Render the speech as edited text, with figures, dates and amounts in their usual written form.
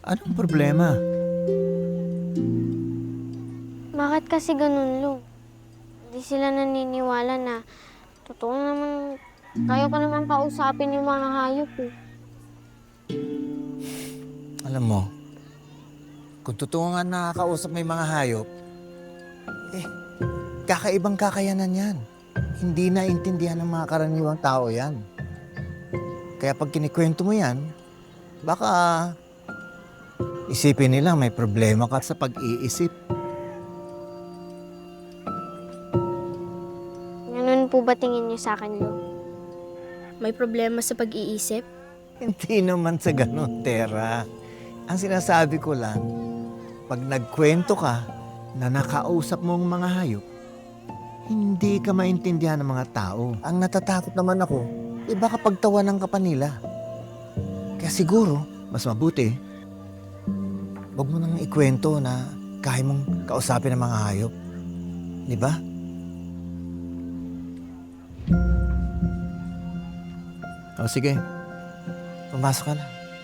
Anong problema? Bakit kasi ganun, Lo? Hindi sila naniniwala na totoo naman, kaya ko naman kausapin yung mga hayop eh. Alam mo, kung totoo nga nakakausap may mga hayop, eh, kakaibang kakayanan yan. Hindi naintindihan ng mga karaniwang tao yan. Kaya pag kinikwento mo yan, baka isipin nila may problema ka sa pag-iisip. Ganun po ba tingin niyo sa akin, Lo? May problema sa pag-iisip? Hindi naman sa ganun, Tera. Ang sinasabi ko lang, pag nagkwento ka na nakausap mo ang mga hayop, hindi ka maintindihan ng mga tao. Ang natatakot naman ako, baka pagtawanan ka pa nila. Kaya siguro, mas mabuti, huwag mo nang ikwento na kaya mong kausapin ng mga hayop. Di ba? O sige, pumasok ka na.